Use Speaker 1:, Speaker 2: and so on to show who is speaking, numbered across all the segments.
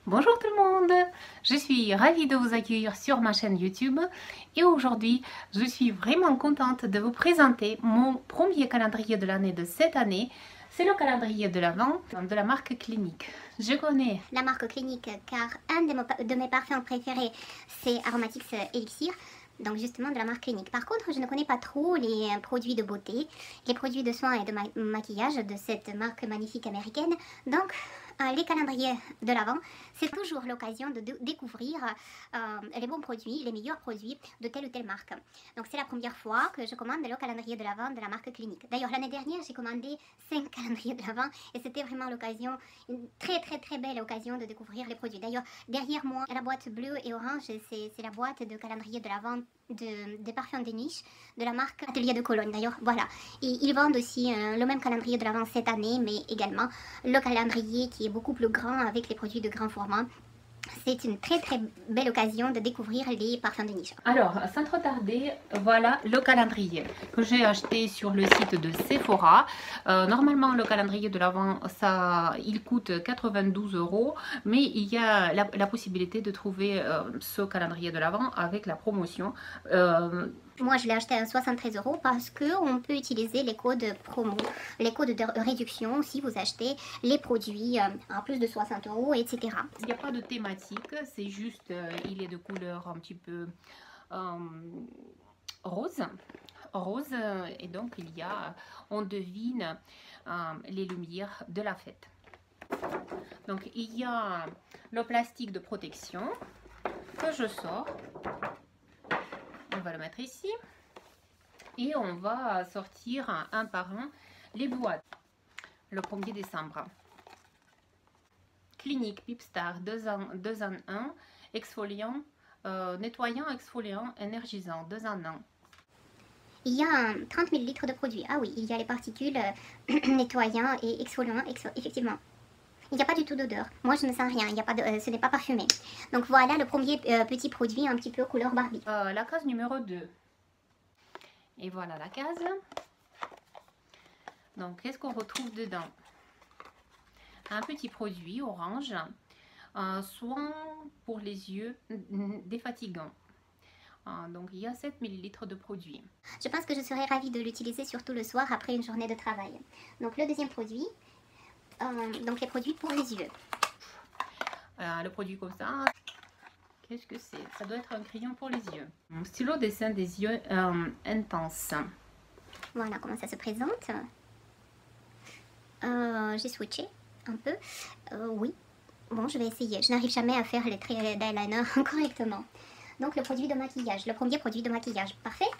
Speaker 1: Bonjour tout le monde, je suis ravie de vous accueillir sur ma chaîne YouTube et aujourd'hui je suis vraiment contente de vous présenter mon premier calendrier de l'année de cette année. C'est le calendrier de l'Avent de la marque Clinique. Je connais
Speaker 2: la marque Clinique car un de mes parfums préférés c'est Aromatics Elixir. Donc justement de la marque Clinique. Par contre, je ne connais pas trop les produits de beauté, les produits de soins et de maquillage de cette marque magnifique américaine. Donc les calendriers de l'Avent, c'est toujours l'occasion de découvrir les bons produits, les meilleurs produits de telle ou telle marque. Donc c'est la première fois que je commande le calendrier de l'Avent de la marque Clinique. D'ailleurs l'année dernière j'ai commandé 5 calendriers de l'Avent et c'était vraiment l'occasion, une très belle occasion de découvrir les produits. D'ailleurs derrière moi la boîte bleue et orange, c'est la boîte de calendrier de l'Avent des parfums de niche de la marque Atelier de Cologne. D'ailleurs voilà, et ils vendent aussi le même calendrier de l'Avent cette année, mais également le calendrier qui est beaucoup plus grand avec les produits de grand format. C'est une très belle occasion de découvrir les parfums de niche.
Speaker 1: Alors, sans trop tarder, voilà le calendrier que j'ai acheté sur le site de Sephora. Normalement, le calendrier de l'Avent, il coûte 92 €, mais il y a la possibilité de trouver ce calendrier de l'Avent avec la promotion.
Speaker 2: Moi, je l'ai acheté à 73 € parce qu'on peut utiliser les codes promo, les codes de réduction si vous achetez les produits à plus de 60 €, etc.
Speaker 1: Il n'y a pas de thématique, c'est juste, il est de couleur un petit peu rose. Et donc on devine les lumières de la fête. Donc il y a le plastique de protection que je sors. On va le mettre ici et on va sortir un par un les boîtes. Le 1er décembre. Clinique Pipstar 2 en 1, exfoliant, nettoyant, exfoliant, énergisant 2 en 1.
Speaker 2: Il y a 30 ml de produit. Ah oui, il y a les particules nettoyants et exfoliants, effectivement. Il n'y a pas du tout d'odeur. Moi, je ne sens rien. Il y a pas de, ce n'est pas parfumé. Donc voilà le premier petit produit un petit peu couleur Barbie.
Speaker 1: La case numéro 2. Et voilà la case. Donc, qu'est-ce qu'on retrouve dedans? Un petit produit orange, un soin pour les yeux défatigant. Donc, il y a 7 ml de produit.
Speaker 2: Je pense que je serais ravie de l'utiliser surtout le soir après une journée de travail. Donc, le deuxième produit, donc les produits pour les yeux.
Speaker 1: Le produit comme ça, qu'est-ce que c'est? Ça doit être un crayon pour les yeux. Un stylo dessin des yeux intense.
Speaker 2: Voilà comment ça se présente. J'ai switché un peu. Oui, bon, je vais essayer. Je n'arrive jamais à faire les traits d'eyeliner correctement. Donc, le produit de maquillage, le premier produit de maquillage. Parfait.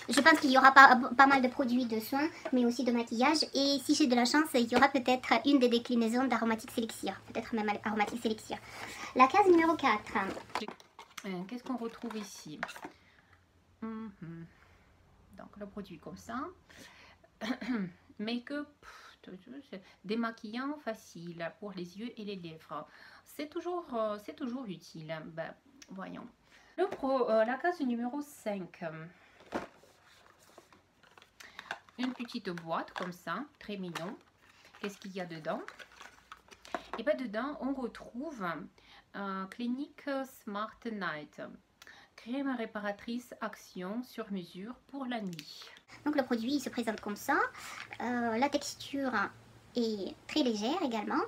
Speaker 2: Je pense qu'il y aura pas mal de produits de soins, mais aussi de maquillage. Et si j'ai de la chance, il y aura peut-être une des déclinaisons d'Aromatics Elixir. Peut-être même Aromatics Elixir. La case numéro 4.
Speaker 1: Qu'est-ce qu'on retrouve ici? Donc, le produit comme ça. Make-up, démaquillant facile pour les yeux et les lèvres. C'est toujours utile. Ben, voyons. La case numéro 5. Une petite boîte comme ça, très mignon. Qu'est-ce qu'il y a dedans? Et bien dedans, on retrouve Clinique Smart Night. Crème réparatrice action sur mesure pour la nuit.
Speaker 2: Donc le produit il se présente comme ça. La texture est très légère également.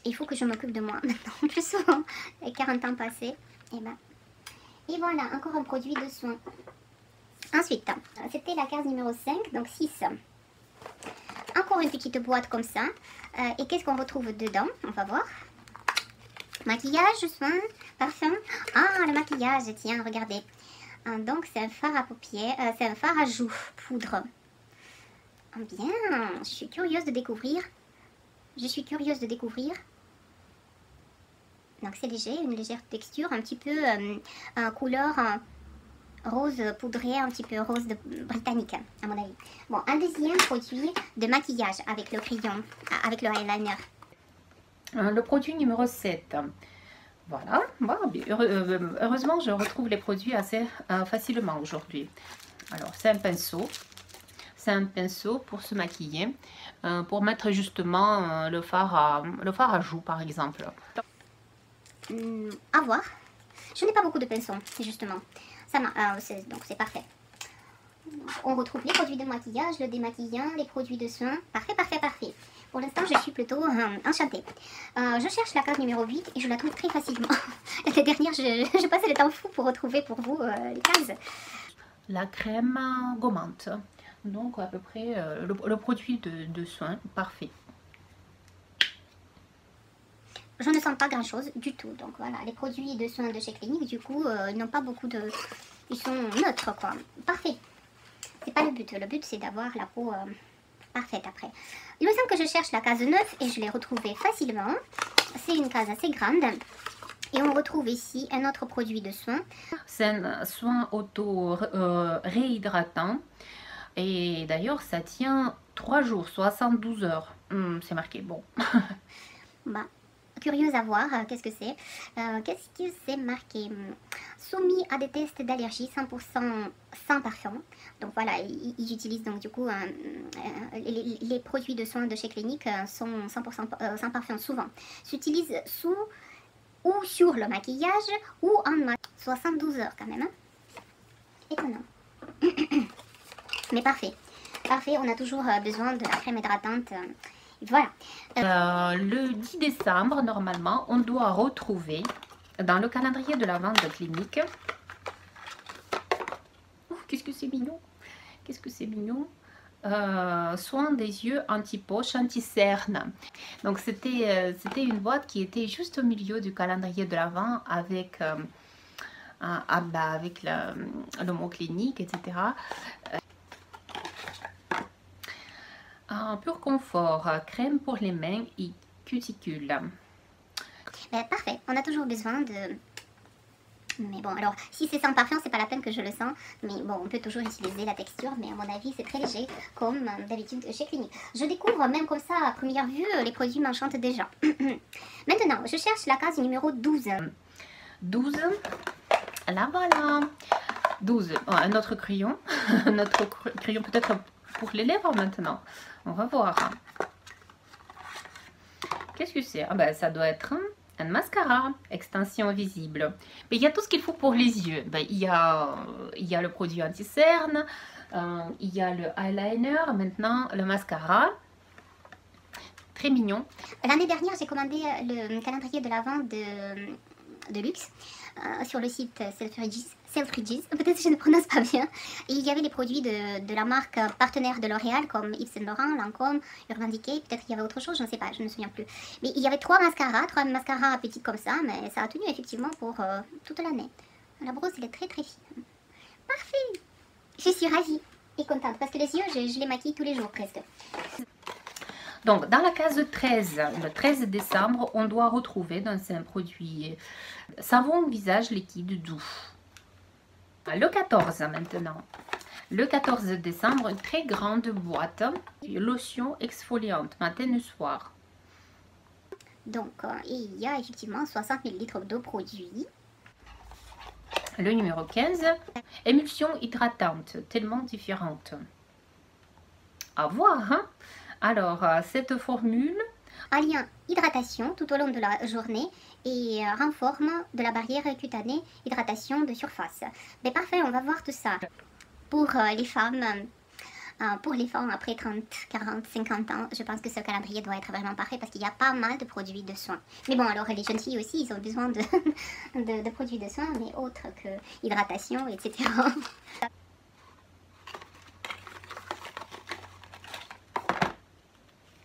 Speaker 2: Il faut que je m'occupe de moi maintenant plus souvent, avec 40 ans passés. Et voilà, encore un produit de soin. Ensuite, c'était la case numéro 5, donc 6. Encore une petite boîte comme ça. Et qu'est-ce qu'on retrouve dedans? On va voir. Maquillage, soin, parfum. Ah, le maquillage, tiens, regardez. Donc, c'est un fard à paupières, c'est un fard à joues, poudre. Bien, je suis curieuse de découvrir. Donc, c'est léger, une légère texture, un petit peu couleur rose poudré, un petit peu rose britannique, à mon avis. Bon, un deuxième produit de maquillage avec le crayon, avec le eyeliner.
Speaker 1: Le produit numéro 7. Voilà, heureusement je retrouve les produits assez facilement aujourd'hui. Alors c'est un pinceau, c'est un pinceau pour se maquiller, pour mettre justement le fard à joues par exemple.
Speaker 2: À voir. Je n'ai pas beaucoup de pinceaux, justement. Donc c'est parfait. On retrouve les produits de maquillage, le démaquillant, les produits de soins. Parfait, parfait, parfait. Pour l'instant, je suis plutôt enchantée. Je cherche la case numéro 8 et je la trouve très facilement. L'année dernière, je passais le temps fou pour retrouver pour vous les cases.
Speaker 1: La crème gommante. Donc à peu près le produit de soin parfait.
Speaker 2: Je ne sens pas grand chose du tout. Donc voilà, les produits de soins de chez Clinique, du coup, ils n'ont pas beaucoup de... Ils sont neutres, quoi. Parfait. C'est pas le but. Le but, c'est d'avoir la peau parfaite après. Il me semble que je cherche la case 9 et je l'ai retrouvée facilement. C'est une case assez grande. Et on retrouve ici un autre produit de soin.
Speaker 1: C'est un soin auto-réhydratant. Et d'ailleurs, ça tient 3 jours, 72 heures. C'est marqué, bon.
Speaker 2: Bah, curieuse à voir, qu'est-ce que c'est. Qu'est-ce que c'est marqué? Soumis à des tests d'allergie 100% sans parfum. Donc voilà, ils utilisent donc du coup les produits de soins de chez Clinique sont 100% sans parfum souvent. S'utilisent sous ou sur le maquillage ou en maquillage. 72 heures quand même. Hein? Étonnant. Mais parfait. Parfait, on a toujours besoin de la crème hydratante. Voilà.
Speaker 1: Le 10 décembre, normalement, on doit retrouver dans le calendrier de l'Avent de Clinique. Qu'est-ce que c'est mignon! Qu'est-ce que c'est mignon! Soin des yeux anti-poche, anti-cerne. Donc c'était une boîte qui était juste au milieu du calendrier de l'Avent avec, avec le mot clinique, etc. Pur confort, crème pour les mains et cuticules.
Speaker 2: Parfait, on a toujours besoin de... Mais bon, alors, si c'est sans parfum, c'est pas la peine que je le sens. Mais bon, on peut toujours utiliser la texture, mais à mon avis, c'est très léger, comme d'habitude chez Clinique. Je découvre même comme ça, à première vue, les produits m'enchantent déjà. Maintenant, je cherche la case numéro 12.
Speaker 1: 12, là voilà. 12, un autre crayon. Un autre crayon peut-être pour les lèvres maintenant. On va voir. Qu'est-ce que c'est? Ah ben, ça doit être un mascara, extension visible. Mais il y a tout ce qu'il faut pour les yeux. Ben, il y a le produit anti-cerne, il y a le eyeliner, maintenant le mascara. Très mignon.
Speaker 2: L'année dernière, j'ai commandé le calendrier de l'Avent de luxe sur le site Selfridges, peut-être que je ne prononce pas bien. Et il y avait les produits de la marque partenaire de L'Oréal comme Yves Saint Laurent, Lancôme, Urban Decay, peut-être qu'il y avait autre chose, je ne sais pas, je ne me souviens plus. Mais il y avait trois mascaras petits comme ça, mais ça a tenu effectivement pour toute l'année. La brosse, elle est très très fine. Parfait! Je suis ravie et contente parce que les yeux, je les maquille tous les jours presque.
Speaker 1: Donc, dans la case 13, le 13 décembre, on doit retrouver dans un produit savon visage liquide doux. Le 14 maintenant. Le 14 décembre, une très grande boîte. Lotion exfoliante, matin et soir.
Speaker 2: Donc, il y a effectivement 60 ml de produits.
Speaker 1: Le numéro 15, émulsion hydratante, tellement différente. À voir, hein? Alors, cette formule
Speaker 2: alliant hydratation tout au long de la journée et renforme de la barrière cutanée, hydratation de surface. Mais parfait, on va voir tout ça. Pour les femmes après 30, 40, 50 ans, je pense que ce calendrier doit être vraiment parfait parce qu'il y a pas mal de produits de soins. Mais bon, alors les jeunes filles aussi, ils ont besoin de produits de soins, mais autres que hydratation, etc.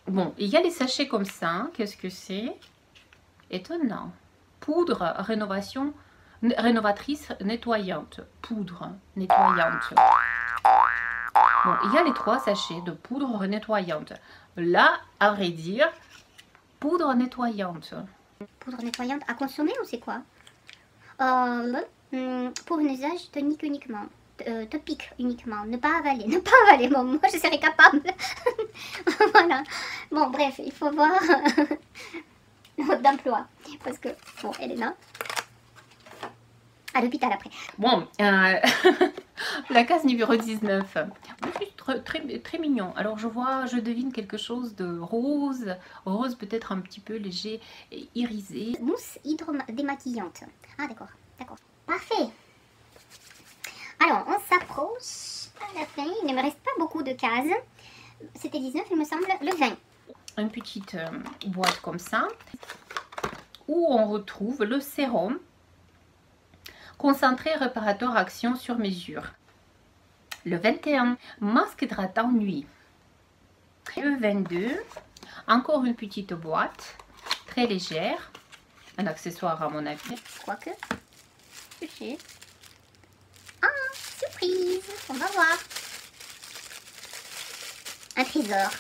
Speaker 1: Bon, il y a les sachets comme ça. Qu'est-ce que c'est? Étonnant. Poudre rénovatrice nettoyante. Poudre nettoyante. Bon, il y a les 3 sachets de poudre nettoyante. Là, à vrai dire, poudre nettoyante.
Speaker 2: Poudre nettoyante à consommer ou c'est quoi? Pour un usage tonique uniquement. Topique uniquement, ne pas avaler, bon, moi je serais capable. Voilà, bon bref, il faut voir le mode d'emploi, parce que, bon, elle est là, à l'hôpital après.
Speaker 1: Bon, la case numéro 19, juste très mignon. Alors je devine quelque chose de rose, rose peut-être un petit peu léger et irisé.
Speaker 2: Mousse hydrodémaquillante. Ah d'accord, d'accord. Parfait. Alors on s'approche à la fin, il ne me reste pas beaucoup de cases. C'était 19 il me semble, le 20.
Speaker 1: Une petite boîte comme ça, où on retrouve le sérum concentré réparateur action sur mesure. Le 21, masque hydratant nuit. Le 22, encore une petite boîte, très légère, un accessoire à mon avis.
Speaker 2: Quoique, ah, surprise, on va voir. Un trésor.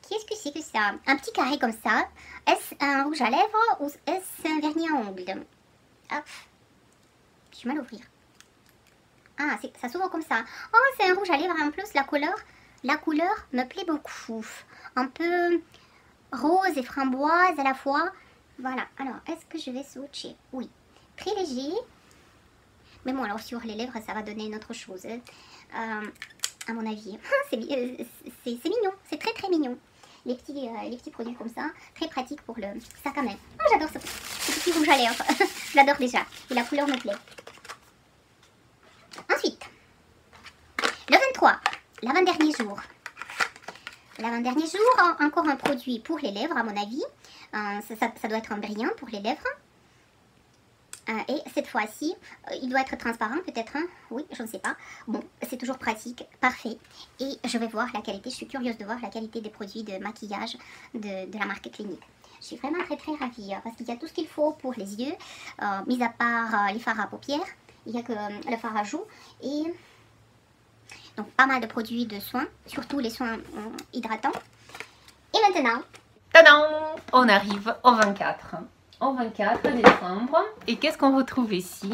Speaker 2: Qu'est-ce que c'est que ça? Un petit carré comme ça. Est-ce un rouge à lèvres ou est-ce un vernis à ongles? Hop. J'ai mal à ouvrir. Ah, ça s'ouvre comme ça. Oh, c'est un rouge à lèvres en plus. La couleur me plaît beaucoup. Un peu rose et framboise à la fois. Voilà. Alors, est-ce que je vais swatcher? Oui. Très léger. Mais bon, alors sur les lèvres, ça va donner une autre chose. À mon avis. C'est mignon. C'est très très mignon. Les petits produits comme ça. Très pratique pour le sac à main. Oh, j'adore ce petit rouge à lèvres. Je l'adore déjà. Et la couleur me plaît. Ensuite, le 23, l'avant-dernier jour. L'avant-dernier jour, encore un produit pour les lèvres à mon avis. Ça doit être un brillant pour les lèvres. Et cette fois-ci, il doit être transparent peut-être. Hein? Oui, je ne sais pas. Bon, c'est toujours pratique, parfait. Et je vais voir la qualité, je suis curieuse de voir la qualité des produits de maquillage de la marque Clinique. Je suis vraiment très très ravie parce qu'il y a tout ce qu'il faut pour les yeux, mis à part les fards à paupières. Il n'y a que le fard à joues et donc pas mal de produits de soins, surtout les soins hydratants. Et maintenant,
Speaker 1: tadam, on arrive au 24. Au 24 décembre. Et qu'est-ce qu'on retrouve ici?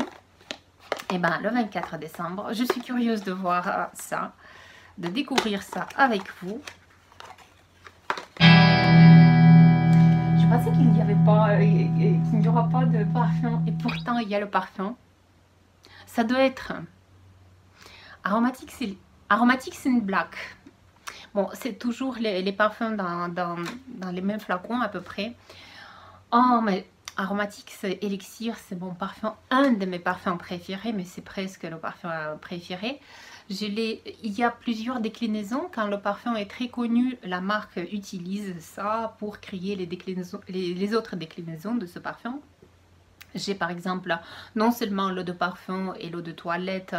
Speaker 1: Eh bien, le 24 décembre, je suis curieuse de voir ça, de découvrir ça avec vous. Je pensais qu'il n'y avait pas, qu'il n'y aura pas de parfum et pourtant il y a le parfum. Ça doit être Aromatics in Black. Bon, c'est toujours les parfums dans les mêmes flacons à peu près. Oh, mais Aromatics Elixir, c'est mon parfum, un de mes parfums préférés, mais c'est presque le parfum préféré. Il y a plusieurs déclinaisons. Quand le parfum est très connu, la marque utilise ça pour créer les autres déclinaisons de ce parfum. J'ai par exemple non seulement l'eau de parfum et l'eau de toilette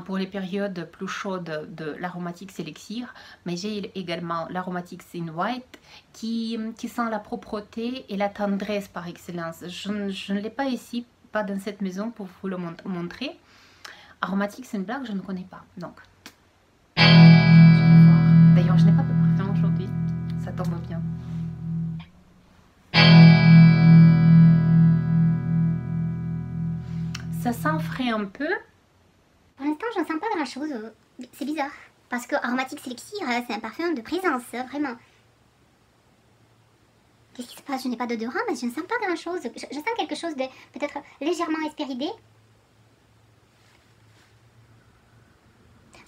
Speaker 1: pour les périodes plus chaudes de l'Aromatics Elixir, mais j'ai également l'Aromatics in White qui sent la propreté et la tendresse par excellence. Je ne l'ai pas ici, pas dans cette maison pour vous le montrer. Aromatics in Black, je ne connais pas. Donc, je vais voir. D'ailleurs, je n'ai pas de parfum aujourd'hui, ça tombe bien. Ça sent frais un peu.
Speaker 2: Pour l'instant, je ne sens pas grand chose. C'est bizarre. Parce que Aromatics Elixir, c'est un parfum de présence, vraiment. Qu'est-ce qui se passe? Je n'ai pas d'odorant, mais je ne sens pas grand chose. Je sens quelque chose de peut-être légèrement espéridé.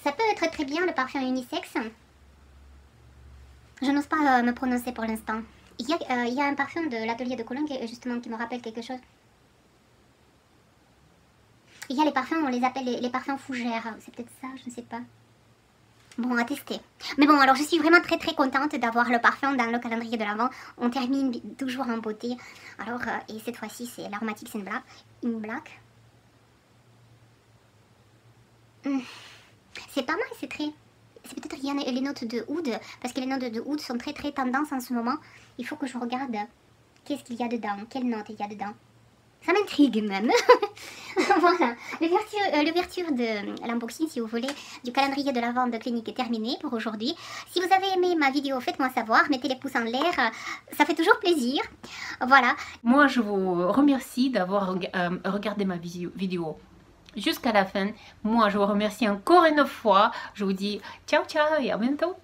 Speaker 2: Ça peut être très bien le parfum unisexe. Je n'ose pas me prononcer pour l'instant. Il y a un parfum de l'atelier de Cologne justement qui me rappelle quelque chose. Il y a les parfums, on les appelle les parfums fougères. C'est peut-être ça, je ne sais pas. Bon, à tester. Mais bon, alors je suis vraiment très très contente d'avoir le parfum dans le calendrier de l'Avent. On termine toujours en beauté. Alors, et cette fois-ci, c'est l'Aromatics in Black. C'est pas mal, c'est très... C'est peut-être qu'il y a les notes de oud, parce que les notes de oud sont très très tendance en ce moment. Il faut que je regarde qu'est-ce qu'il y a dedans, quelles notes il y a dedans. Ça m'intrigue même. Voilà, l'ouverture de l'unboxing, si vous voulez, du calendrier de l'Avent de Clinique est terminée pour aujourd'hui. Si vous avez aimé ma vidéo, faites-moi savoir, mettez les pouces en l'air, ça fait toujours plaisir. Voilà.
Speaker 1: Moi, je vous remercie d'avoir regardé ma vidéo jusqu'à la fin. Moi, je vous remercie encore une fois. Je vous dis ciao ciao et à bientôt.